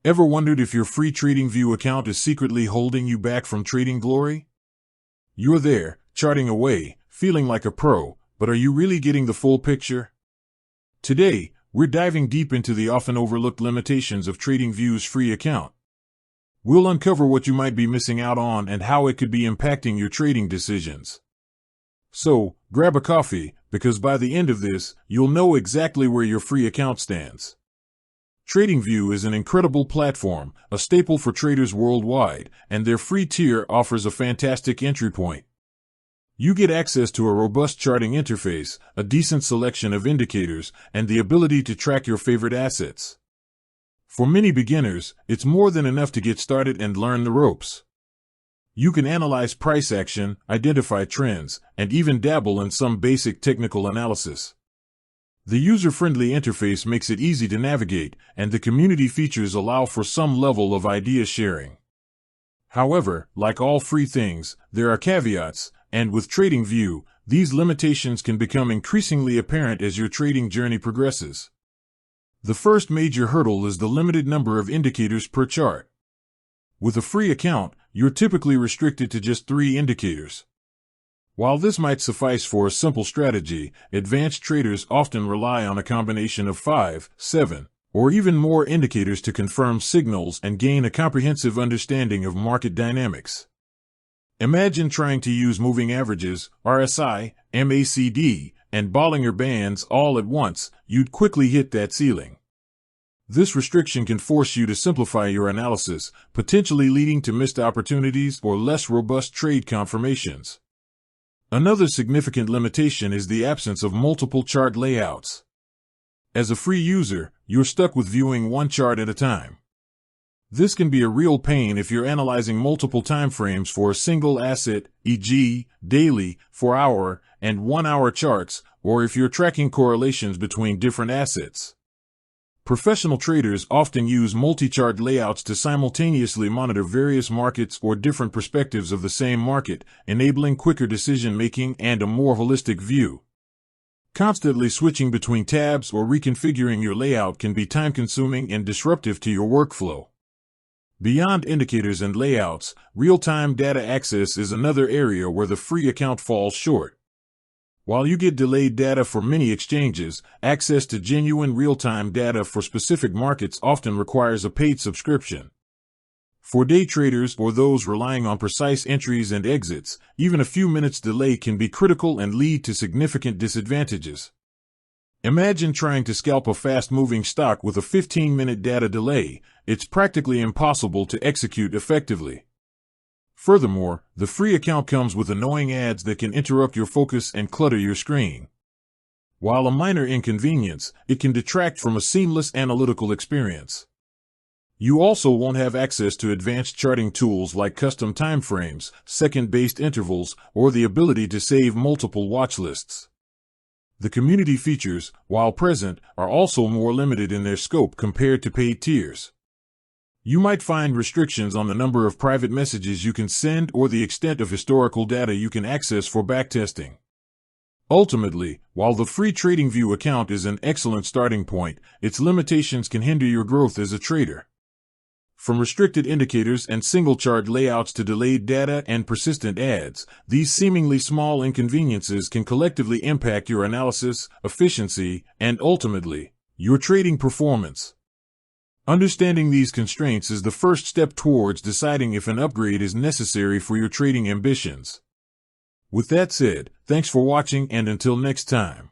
Ever wondered if your free TradingView account is secretly holding you back from trading glory? You're there, charting away, feeling like a pro, but are you really getting the full picture? Today, we're diving deep into the often overlooked limitations of TradingView's free account. We'll uncover what you might be missing out on and how it could be impacting your trading decisions. So, grab a coffee, because by the end of this, you'll know exactly where your free account stands. TradingView is an incredible platform, a staple for traders worldwide, and their free tier offers a fantastic entry point. You get access to a robust charting interface, a decent selection of indicators, and the ability to track your favorite assets. For many beginners, it's more than enough to get started and learn the ropes. You can analyze price action, identify trends, and even dabble in some basic technical analysis. The user-friendly interface makes it easy to navigate, and the community features allow for some level of idea sharing. However, like all free things, there are caveats, and with TradingView, these limitations can become increasingly apparent as your trading journey progresses. The first major hurdle is the limited number of indicators per chart. With a free account, you're typically restricted to just 3 indicators. While this might suffice for a simple strategy, advanced traders often rely on a combination of 5, 7, or even more indicators to confirm signals and gain a comprehensive understanding of market dynamics. Imagine trying to use moving averages, RSI, MACD, and Bollinger Bands all at once. You'd quickly hit that ceiling. This restriction can force you to simplify your analysis, potentially leading to missed opportunities or less robust trade confirmations. Another significant limitation is the absence of multiple chart layouts. As a free user, you're stuck with viewing one chart at a time. This can be a real pain if you're analyzing multiple time frames for a single asset, e.g., daily, 4-hour, and 1-hour charts, or if you're tracking correlations between different assets. Professional traders often use multi-chart layouts to simultaneously monitor various markets or different perspectives of the same market, enabling quicker decision-making and a more holistic view. Constantly switching between tabs or reconfiguring your layout can be time-consuming and disruptive to your workflow. Beyond indicators and layouts, real-time data access is another area where the free account falls short. While you get delayed data for many exchanges, access to genuine real-time data for specific markets often requires a paid subscription. For day traders or those relying on precise entries and exits, even a few minutes delay can be critical and lead to significant disadvantages. Imagine trying to scalp a fast-moving stock with a 15-minute data delay. It's practically impossible to execute effectively. Furthermore, the free account comes with annoying ads that can interrupt your focus and clutter your screen. While a minor inconvenience, it can detract from a seamless analytical experience. You also won't have access to advanced charting tools like custom timeframes, second-based intervals, or the ability to save multiple watch lists. The community features, while present, are also more limited in their scope compared to paid tiers. You might find restrictions on the number of private messages you can send or the extent of historical data you can access for backtesting. Ultimately, while the free TradingView account is an excellent starting point, its limitations can hinder your growth as a trader. From restricted indicators and single chart layouts to delayed data and persistent ads, these seemingly small inconveniences can collectively impact your analysis, efficiency, and ultimately, your trading performance. Understanding these constraints is the first step towards deciding if an upgrade is necessary for your trading ambitions. With that said, thanks for watching, and until next time.